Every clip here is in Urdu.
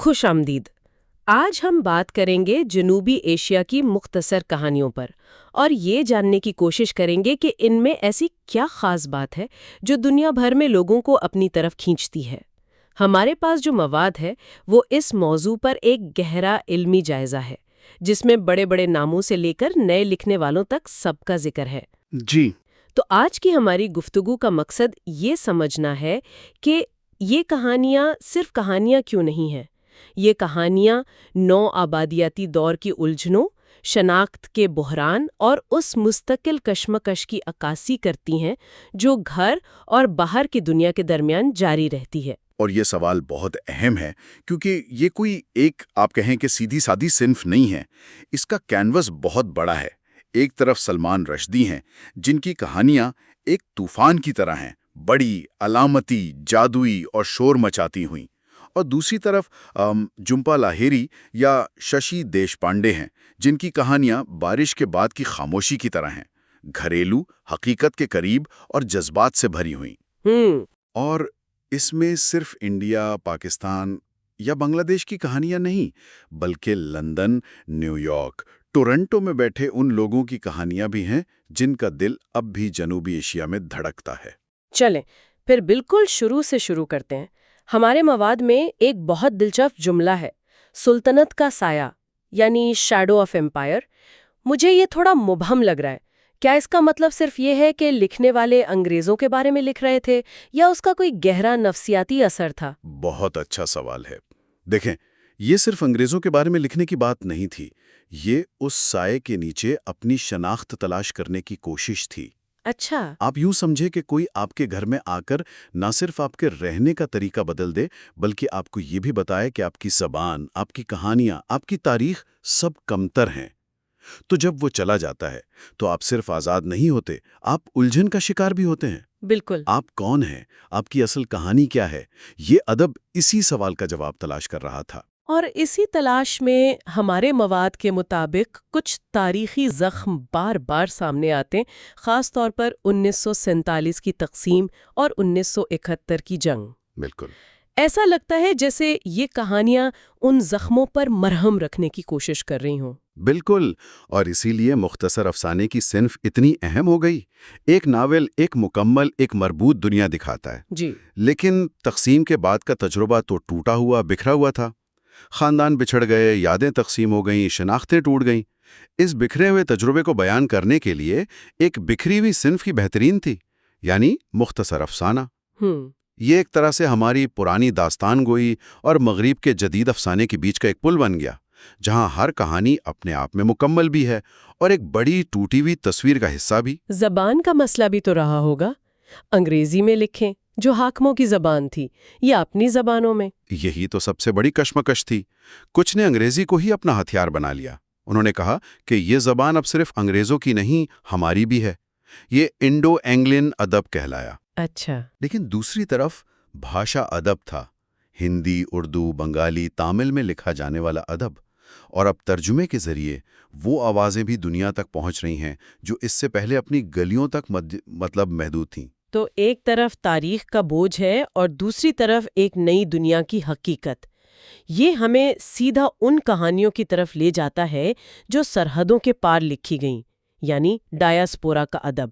خوش آمدید۔ آج ہم بات کریں گے جنوبی ایشیا کی مختصر کہانیوں پر اور یہ جاننے کی کوشش کریں گے کہ ان میں ایسی کیا خاص بات ہے جو دنیا بھر میں لوگوں کو اپنی طرف کھینچتی ہے۔ ہمارے پاس جو مواد ہے وہ اس موضوع پر ایک گہرا علمی جائزہ ہے جس میں بڑے بڑے ناموں سے لے کر نئے لکھنے والوں تک سب کا ذکر ہے۔ جی تو آج کی ہماری گفتگو کا مقصد یہ سمجھنا ہے کہ یہ کہانیاں صرف کہانیاں کیوں نہیں ہیں۔ یہ کہانیاں نو آبادیاتی دور کی الجھنوں، شناخت کے بحران اور اس مستقل کشمکش کی عکاسی کرتی ہیں جو گھر اور باہر کی دنیا کے درمیان جاری رہتی ہے۔ اور یہ سوال بہت اہم ہے کیونکہ یہ کوئی ایک آپ کہیں کہ سیدھی سادھی صنف نہیں ہے، اس کا کینوس بہت بڑا ہے۔ ایک طرف سلمان رشدی ہیں جن کی کہانیاں ایک طوفان کی طرح ہیں، بڑی، علامتی، جادوئی اور شور مچاتی ہوئیں، اور دوسری طرف جھومپا لاہری یا ششی دیش پانڈے ہیں جن کی کہانیاں بارش کے بعد کی خاموشی کی طرح ہیں، گھریلو، حقیقت کے قریب اور جذبات سے بھری ہوئیں۔ اور اس میں صرف انڈیا، پاکستان یا بنگلہ دیش کی کہانیاں نہیں، بلکہ لندن، نیو یارک، ٹورنٹو میں بیٹھے ان لوگوں کی کہانیاں بھی ہیں جن کا دل اب بھی جنوبی ایشیا میں دھڑکتا ہے۔ چلیں پھر بالکل شروع سے شروع کرتے ہیں۔ ہمارے مواد میں ایک بہت دلچسپ جملہ ہے، سلطنت کا سایہ یعنی شیڈو آف ایمپائر۔ مجھے یہ تھوڑا مبہم لگ رہا ہے۔ کیا اس کا مطلب صرف یہ ہے کہ لکھنے والے انگریزوں کے بارے میں لکھ رہے تھے یا اس کا کوئی گہرا نفسیاتی اثر تھا؟ بہت اچھا سوال ہے۔ دیکھیں، یہ صرف انگریزوں کے بارے میں لکھنے کی بات نہیں تھی، یہ اس سائے کے نیچے اپنی شناخت تلاش کرنے کی کوشش تھی۔ اچھا۔ آپ یوں سمجھے کہ کوئی آپ کے گھر میں آ کر نہ صرف آپ کے رہنے کا طریقہ بدل دے، بلکہ آپ کو یہ بھی بتائے کہ آپ کی زبان، آپ کی کہانیاں، آپ کی تاریخ سب کمتر ہیں۔ تو جب وہ چلا جاتا ہے تو آپ صرف آزاد نہیں ہوتے، آپ الجھن کا شکار بھی ہوتے ہیں۔ بالکل۔ آپ کون ہیں؟ آپ کی اصل کہانی کیا ہے؟ یہ ادب اسی سوال کا جواب تلاش کر رہا تھا۔ اور اسی تلاش میں ہمارے مواد کے مطابق کچھ تاریخی زخم بار بار سامنے آتے ہیں، خاص طور پر 1947 کی تقسیم اور 1971 کی جنگ۔ بالکل ایسا لگتا ہے جیسے یہ کہانیاں ان زخموں پر مرہم رکھنے کی کوشش کر رہی ہوں۔ بالکل، اور اسی لیے مختصر افسانے کی صنف اتنی اہم ہو گئی۔ ایک ناول ایک مکمل، ایک مربوط دنیا دکھاتا ہے، جی، لیکن تقسیم کے بعد کا تجربہ تو ٹوٹا ہوا، بکھرا ہوا تھا۔ خاندان بچھڑ گئے، یادیں تقسیم ہو گئیں، شناختیں ٹوٹ گئیں۔ اس بکھرے ہوئے تجربے کو بیان کرنے کے لیے ایک بکھری ہوئی صنف کی بہترین تھی، یعنی مختصر افسانہ۔ یہ ایک طرح سے ہماری پرانی داستان گوئی اور مغرب کے جدید افسانے کے بیچ کا ایک پل بن گیا، جہاں ہر کہانی اپنے آپ میں مکمل بھی ہے اور ایک بڑی ٹوٹی ہوئی تصویر کا حصہ بھی۔ زبان کا مسئلہ بھی تو رہا ہوگا۔ انگریزی میں لکھیں جو حاکموں کی زبان تھی، یا اپنی زبانوں میں؟ یہی تو سب سے بڑی کشمکش تھی۔ کچھ نے انگریزی کو ہی اپنا ہتھیار بنا لیا۔ انہوں نے کہا کہ یہ زبان اب صرف انگریزوں کی نہیں، ہماری بھی ہے۔ یہ انڈو اینگلن ادب کہلایا۔ اچھا۔ لیکن دوسری طرف بھاشا ادب تھا، ہندی، اردو، بنگالی، تامل میں لکھا جانے والا ادب، اور اب ترجمے کے ذریعے وہ آوازیں بھی دنیا تک پہنچ رہی ہیں جو اس سے پہلے اپنی گلیوں تک محدود تھیں۔ تو ایک طرف تاریخ کا بوجھ ہے اور دوسری طرف ایک نئی دنیا کی حقیقت۔ یہ ہمیں سیدھا ان کہانیوں کی طرف لے جاتا ہے جو سرحدوں کے پار لکھی گئیں، یعنی ڈایاسپورا کا ادب۔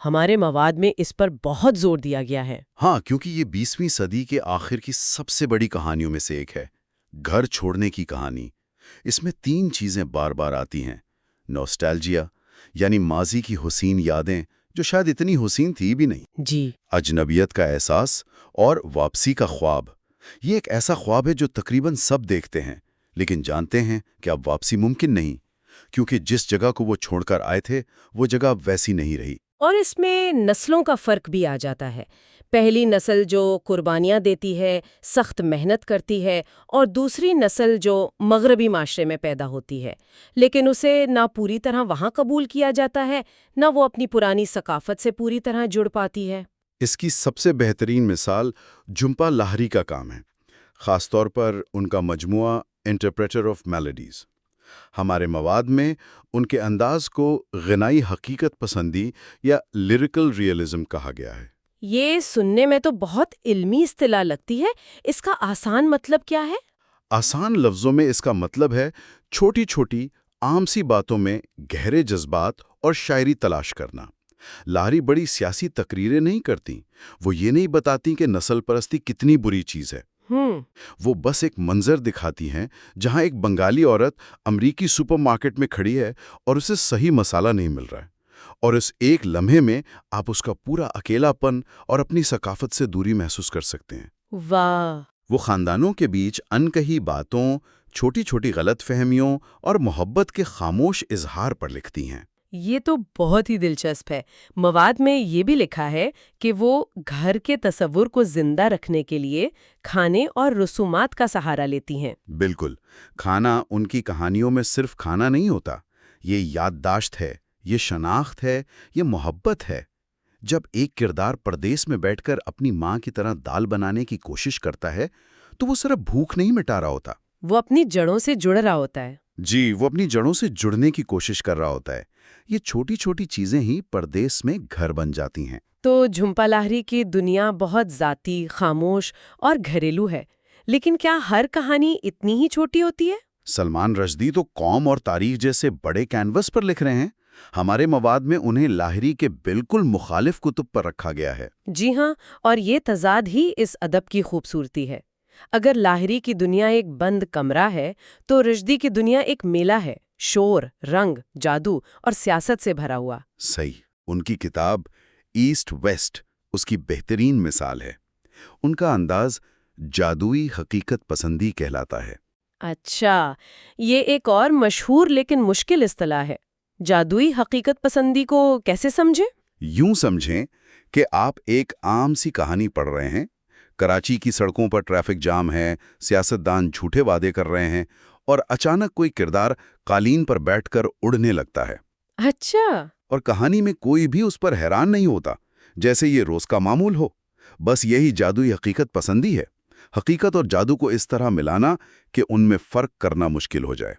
ہمارے مواد میں اس پر بہت زور دیا گیا ہے۔ ہاں، کیونکہ یہ 20ویں صدی کے آخر کی سب سے بڑی کہانیوں میں سے ایک ہے، گھر چھوڑنے کی کہانی۔ اس میں 3 چیزیں بار بار آتی ہیں: نوسٹالجیا، یعنی ماضی کی حسین یادیں جو شاید اتنی حسین تھی بھی نہیں، جی، اجنبیت کا احساس، اور واپسی کا خواب۔ یہ ایک ایسا خواب ہے جو تقریباً سب دیکھتے ہیں، لیکن جانتے ہیں کہ اب واپسی ممکن نہیں، کیونکہ جس جگہ کو وہ چھوڑ کر آئے تھے وہ جگہ اب ویسی نہیں رہی۔ اور اس میں نسلوں کا فرق بھی آ جاتا ہے۔ پہلی نسل جو قربانیاں دیتی ہے، سخت محنت کرتی ہے، اور دوسری نسل جو مغربی معاشرے میں پیدا ہوتی ہے، لیکن اسے نہ پوری طرح وہاں قبول کیا جاتا ہے، نہ وہ اپنی پرانی ثقافت سے پوری طرح جڑ پاتی ہے۔ اس کی سب سے بہترین مثال جھومپا لاہری کا کام ہے، خاص طور پر ان کا مجموعہ انٹرپریٹر آف میلوڈیز۔ ہمارے مواد میں ان کے انداز کو غنائی حقیقت پسندی یا لیریکل ریئلزم کہا گیا ہے۔ یہ سننے میں تو بہت علمی اصطلاح لگتی ہے، اس کا آسان مطلب کیا ہے؟ آسان لفظوں میں اس کا مطلب ہے چھوٹی چھوٹی عام سی باتوں میں گہرے جذبات اور شاعری تلاش کرنا۔ لاہری بڑی سیاسی تقریریں نہیں کرتی، وہ یہ نہیں بتاتی کہ نسل پرستی کتنی بری چیز ہے۔ وہ بس ایک منظر دکھاتی ہیں جہاں ایک بنگالی عورت امریکی سپر مارکیٹ میں کھڑی ہے اور اسے صحیح مسالہ نہیں مل رہا ہے، اور اس ایک لمحے میں آپ اس کا پورا اکیلا پن اور اپنی ثقافت سے دوری محسوس کر سکتے ہیں۔ واہ! وہ خاندانوں کے بیچ انکہی باتوں، چھوٹی چھوٹی غلط فہمیوں اور محبت کے خاموش اظہار پر لکھتی ہیں۔ یہ تو بہت ہی دلچسپ ہے۔ مواد میں یہ بھی لکھا ہے کہ وہ گھر کے تصور کو زندہ رکھنے کے لیے کھانے اور رسومات کا سہارا لیتی ہیں۔ بالکل، کھانا ان کی کہانیوں میں صرف کھانا نہیں ہوتا، یہ یادداشت ہے، یہ شناخت ہے، یہ محبت ہے۔ جب ایک کردار پردیس میں بیٹھ کر اپنی ماں کی طرح دال بنانے کی کوشش کرتا ہے تو وہ صرف بھوک نہیں مٹا رہا ہوتا، وہ اپنی جڑوں سے جڑ رہا ہوتا ہے۔ جی، وہ اپنی جڑوں سے جڑنے کی کوشش کر رہا ہوتا ہے۔ یہ چھوٹی چھوٹی چیزیں ہی پردیس میں گھر بن جاتی ہیں۔ تو جھومپا لاہری کی دنیا بہت ذاتی، خاموش اور گھریلو ہے، لیکن کیا ہر کہانی اتنی ہی چھوٹی ہوتی ہے؟ سلمان رشدی تو قوم اور تاریخ جیسے بڑے کینوس پر لکھ رہے ہیں۔ ہمارے مواد میں انہیں لاہری کے بالکل مخالف کتب پر رکھا گیا ہے۔ جی ہاں، اور یہ تضاد ہی اس ادب کی خوبصورتی ہے۔ اگر لاہری کی دنیا ایک بند کمرہ ہے تو رشدی کی دنیا ایک میلہ ہے، شور، رنگ، جادو اور سیاست سے بھرا ہوا۔ صحیح، ان کی کتاب ایسٹ ویسٹ اس کی بہترین مثال ہے۔ ان کا انداز جادوئی حقیقت پسندی کہلاتا ہے۔ اچھا، یہ ایک اور مشہور لیکن مشکل اصطلاح ہے۔ جادوئی حقیقت پسندی کو کیسے سمجھیں؟ یوں سمجھیں کہ آپ ایک عام سی کہانی پڑھ رہے ہیں۔ کراچی کی سڑکوں پر ٹریفک جام ہے، سیاستدان جھوٹے وعدے کر رہے ہیں، اور اچانک کوئی کردار قالین پر بیٹھ کر اڑنے لگتا ہے۔ اچھا، اور کہانی میں کوئی بھی اس پر حیران نہیں ہوتا، جیسے یہ روز کا معمول ہو۔ بس یہی جادوئی حقیقت پسندی ہے، حقیقت اور جادو کو اس طرح ملانا کہ ان میں فرق کرنا مشکل ہو جائے۔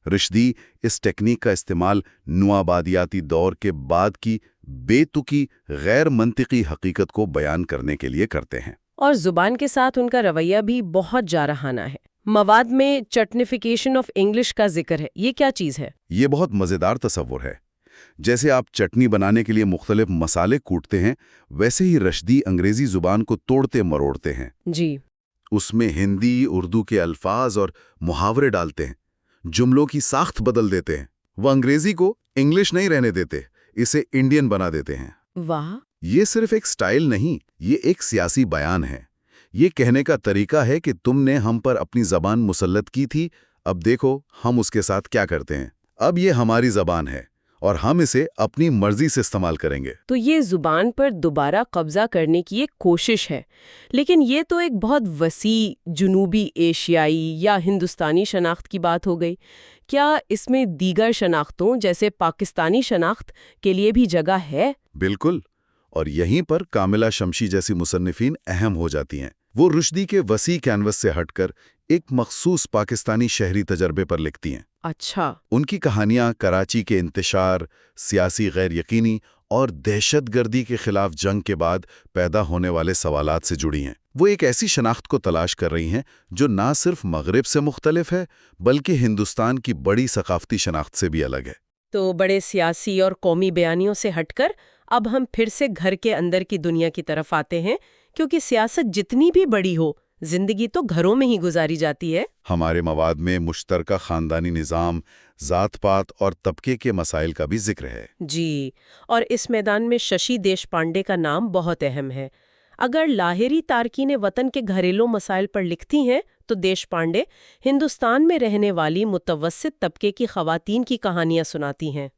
رشدی اس ٹیکنیک کا استعمال نوآبادیاتی دور کے بعد کی بے تکی غیر منطقی حقیقت کو بیان کرنے کے لیے کرتے ہیں۔ اور زبان کے ساتھ ان کا رویہ بھی بہت جارحانہ ہے۔ مواد میں چٹنیفیکیشن آف انگلش کا ذکر ہے، یہ کیا چیز ہے؟ یہ بہت مزیدار تصور ہے۔ جیسے آپ چٹنی بنانے کے لیے مختلف مسالے کوٹتے ہیں، ویسے ہی رشدی انگریزی زبان کو توڑتے مروڑتے ہیں۔ جی، اس میں ہندی، اردو کے الفاظ اور محاورے ڈالتے ہیں، جملوں کی ساخت بدل دیتے ہیں۔ وہ انگریزی کو انگلش نہیں رہنے دیتے، اسے انڈین بنا دیتے ہیں۔ واہ! یہ صرف ایک سٹائل نہیں، یہ ایک سیاسی بیان ہے۔ یہ کہنے کا طریقہ ہے کہ تم نے ہم پر اپنی زبان مسلط کی تھی، اب دیکھو ہم اس کے ساتھ کیا کرتے ہیں۔ اب یہ ہماری زبان ہے اور ہم اسے اپنی مرضی سے استعمال کریں گے۔ تو یہ زبان پر دوبارہ قبضہ کرنے کی ایک کوشش ہے، لیکن یہ تو ایک بہت وسیع جنوبی ایشیائی یا ہندوستانی شناخت کی بات ہو گئی۔ کیا اس میں دیگر شناختوں جیسے پاکستانی شناخت کے لیے بھی جگہ ہے؟ بالکل، اور یہیں پر کاملہ شمشی جیسی مصنفین اہم ہو جاتی ہیں۔ وہ رشدی کے وسیع کینوس سے ہٹ کر ایک مخصوص پاکستانی شہری تجربے پر لکھتی ہیں۔ اچھا، ان کی کہانیاں کراچی کے انتشار، سیاسی غیر یقینی اور دہشت گردی کے خلاف جنگ کے بعد پیدا ہونے والے سوالات سے جڑی ہیں۔ وہ ایک ایسی شناخت کو تلاش کر رہی ہیں جو نہ صرف مغرب سے مختلف ہے بلکہ ہندوستان کی بڑی ثقافتی شناخت سے بھی الگ ہے۔ تو بڑے سیاسی اور قومی بیانیوں سے ہٹ کر اب ہم پھر سے گھر کے اندر کی دنیا کی طرف آتے ہیں، کیونکہ سیاست جتنی بھی بڑی ہو، زندگی تو گھروں میں ہی گزاری جاتی ہے۔ ہمارے مواد میں مشترکہ خاندانی نظام، ذات پات اور طبقے کے مسائل کا بھی ذکر ہے۔ جی، اور اس میدان میں ششی دیشپانڈے کا نام بہت اہم ہے۔ اگر لاہری تارکین وطن کے گھریلو مسائل پر لکھتی ہیں تو دیشپانڈے ہندوستان میں رہنے والی متوسط طبقے کی خواتین کی کہانیاں سناتی ہیں۔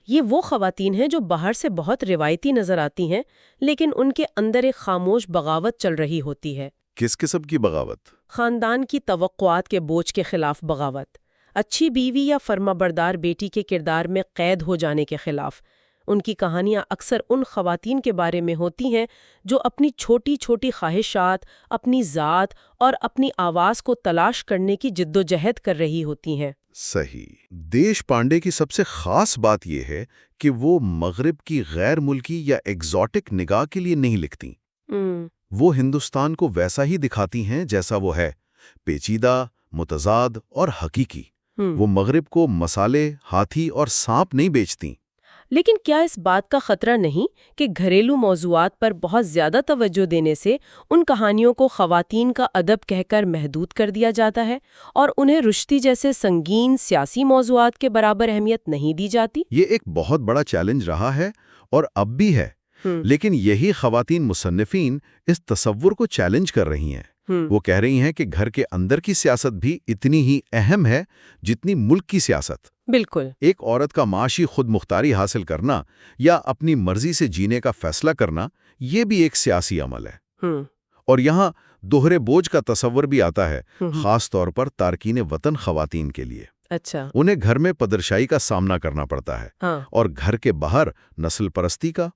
یہ وہ خواتین ہیں جو باہر سے بہت روایتی نظر آتی ہیں، لیکن ان کے اندر ایک خاموش بغاوت چل رہی ہوتی ہے۔ کس قسم کی بغاوت؟ خاندان کی توقعات کے بوجھ کے خلاف بغاوت، اچھی بیوی یا فرمانبردار بیٹی کے کردار میں قید ہو جانے کے خلاف۔ ان کی کہانیاں اکثر ان خواتین کے بارے میں ہوتی ہیں جو اپنی چھوٹی چھوٹی خواہشات، اپنی ذات اور اپنی آواز کو تلاش کرنے کی جدوجہد کر رہی ہوتی ہیں۔ صحیح۔ دیش پانڈے کی سب سے خاص بات یہ ہے کہ وہ مغرب کی غیر ملکی یا ایگزوٹک نگاہ کے لیے نہیں لکھتی۔ وہ ہندوستان کو ویسا ہی دکھاتی ہیں جیسا وہ ہے، پیچیدہ، متضاد اور حقیقی۔ وہ مغرب کو مسالے، ہاتھی اور سانپ نہیں بیچتی۔ لیکن کیا اس بات کا خطرہ نہیں کہ گھریلو موضوعات پر بہت زیادہ توجہ دینے سے ان کہانیوں کو خواتین کا ادب کہہ کر محدود کر دیا جاتا ہے اور انہیں رشتی جیسے سنگین سیاسی موضوعات کے برابر اہمیت نہیں دی جاتی؟ یہ ایک بہت بڑا چیلنج رہا ہے اور اب بھی ہے، لیکن یہی خواتین مصنفین اس تصور کو چیلنج کر رہی ہیں۔ وہ کہہ رہی ہیں کہ گھر کے اندر کی سیاست بھی اتنی ہی اہم ہے جتنی ملک کی سیاست۔ بالکل۔ ایک عورت کا معاشی خود مختاری حاصل کرنا یا اپنی مرضی سے جینے کا فیصلہ کرنا، یہ بھی ایک سیاسی عمل ہے۔ اور یہاں دوہرے بوجھ کا تصور بھی آتا ہے، خاص طور پر تارکین وطن خواتین کے لیے۔ اچھا۔ انہیں گھر میں پدرشائی کا سامنا کرنا پڑتا ہے، اور گھر کے باہر نسل پرستی کا۔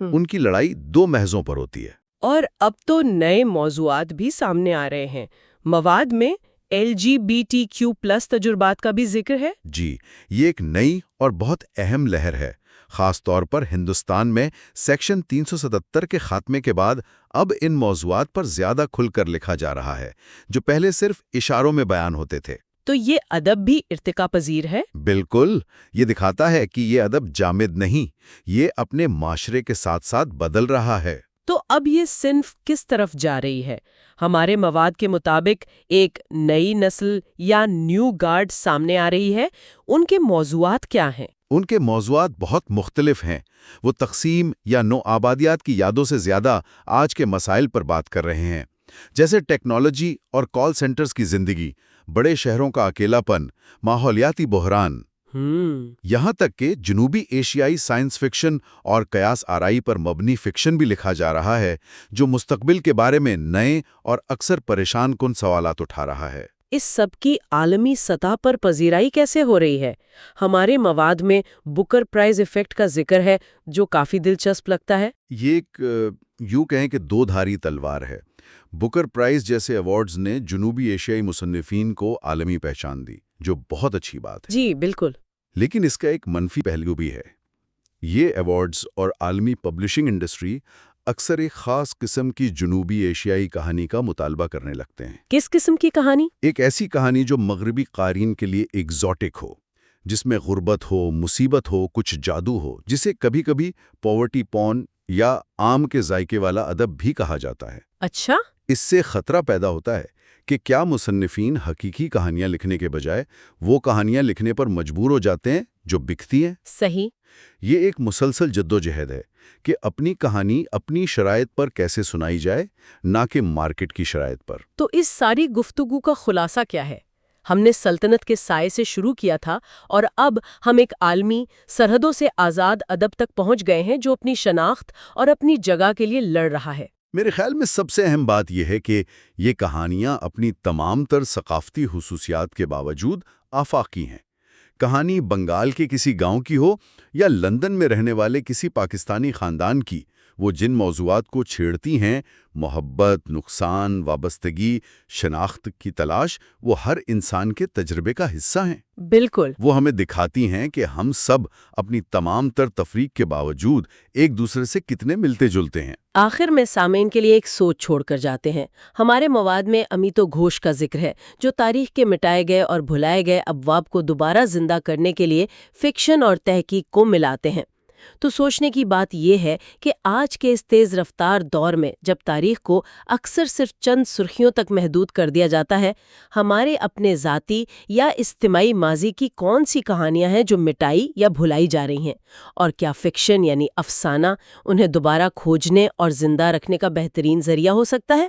ان کی لڑائی دو محضوں پر ہوتی ہے۔ اور اب تو نئے موضوعات بھی سامنے آ رہے ہیں۔ مواد میں LGBTQ+ تجربات کا بھی ذکر ہے۔ جی، یہ ایک نئی اور بہت اہم لہر ہے، خاص طور پر ہندوستان میں سیکشن 377 کے خاتمے کے بعد اب ان موضوعات پر زیادہ کھل کر لکھا جا رہا ہے، جو پہلے صرف اشاروں میں بیان ہوتے تھے۔ تو یہ ادب بھی ارتقا پذیر ہے؟ بالکل، یہ دکھاتا ہے کہ یہ ادب جامد نہیں، یہ اپنے معاشرے کے ساتھ ساتھ بدل رہا ہے۔ تو اب یہ صنف کس طرف جا رہی ہے؟ ہمارے مواد کے مطابق ایک نئی نسل یا نیو گارڈ سامنے آ رہی ہے۔ ان کے موضوعات کیا ہیں؟ ان کے موضوعات بہت مختلف ہیں۔ وہ تقسیم یا نو آبادیات کی یادوں سے زیادہ آج کے مسائل پر بات کر رہے ہیں، جیسے ٹیکنالوجی اور کال سینٹرز کی زندگی، بڑے شہروں کا اکیلا پن، ماحولیاتی بحران۔ یہاں تک کہ جنوبی ایشیائی سائنس فکشن اور قیاس آرائی پر مبنی فکشن بھی لکھا جا رہا ہے، جو مستقبل کے بارے میں نئے اور اکثر پریشان کن سوالات اٹھا رہا ہے۔ اس سب کی عالمی سطح پر پذیرائی کیسے ہو رہی ہے؟ ہمارے مواد میں بکر پرائز ایفیکٹ کا ذکر ہے، جو کافی دلچسپ لگتا ہے۔ یہ ایک یوں کہیں کہ دو دھاری تلوار ہے۔ بکر پرائز جیسے ایوارڈز نے جنوبی ایشیائی مصنفین کو عالمی پہچان دی، جو بہت اچھی بات ہے۔ جی بالکل۔ لیکن اس کا ایک منفی پہلو بھی ہے۔ یہ ایوارڈز اور عالمی پبلشنگ انڈسٹری اکثر ایک خاص قسم کی جنوبی ایشیائی کہانی کا مطالبہ کرنے لگتے ہیں۔ کس قسم کی کہانی؟ ایک ایسی کہانی جو مغربی قارئین کے لیے ایگزوٹک ہو، جس میں غربت ہو، مصیبت ہو، کچھ جادو ہو، جسے کبھی کبھی پاورٹی پورن یا آم کے ذائقے والا ادب بھی کہا جاتا ہے۔ اچھا۔ اس سے خطرہ پیدا ہوتا ہے کہ کیا مصنفین حقیقی کہانیاں لکھنے کے بجائے وہ کہانیاں لکھنے پر مجبور ہو جاتے ہیں جو بکتی ہیں؟ صحیح۔ یہ ایک مسلسل جدوجہد ہے کہ اپنی کہانی اپنی شرائط پر کیسے سنائی جائے، نہ کہ مارکیٹ کی شرائط پر۔ تو اس ساری گفتگو کا خلاصہ کیا ہے؟ ہم نے سلطنت کے سائے سے شروع کیا تھا، اور اب ہم ایک عالمی، سرحدوں سے آزاد ادب تک پہنچ گئے ہیں جو اپنی شناخت اور اپنی جگہ کے لیے لڑ رہا ہے۔ میرے خیال میں سب سے اہم بات یہ ہے کہ یہ کہانیاں اپنی تمام تر ثقافتی خصوصیات کے باوجود آفاقی ہیں۔ کہانی بنگال کے کسی گاؤں کی ہو یا لندن میں رہنے والے کسی پاکستانی خاندان کی، وہ جن موضوعات کو چھیڑتی ہیں، محبت، نقصان، وابستگی، شناخت کی تلاش، وہ ہر انسان کے تجربے کا حصہ ہیں۔ بالکل۔ وہ ہمیں دکھاتی ہیں کہ ہم سب اپنی تمام تر تفریق کے باوجود ایک دوسرے سے کتنے ملتے جلتے ہیں۔ آخر میں سامعین کے لیے ایک سوچ چھوڑ کر جاتے ہیں۔ ہمارے مواد میں امیتو گھوش کا ذکر ہے، جو تاریخ کے مٹائے گئے اور بھلائے گئے ابواب کو دوبارہ زندہ کرنے کے لیے فکشن اور تحقیق کو ملاتے ہیں۔ تو سوچنے کی بات یہ ہے کہ آج کے اس تیز رفتار دور میں، جب تاریخ کو اکثر صرف چند سرخیوں تک محدود کر دیا جاتا ہے، ہمارے اپنے ذاتی یا اجتماعی ماضی کی کون سی کہانیاں ہیں جو مٹائی یا بھلائی جا رہی ہیں، اور کیا فکشن یعنی افسانہ انہیں دوبارہ کھوجنے اور زندہ رکھنے کا بہترین ذریعہ ہو سکتا ہے؟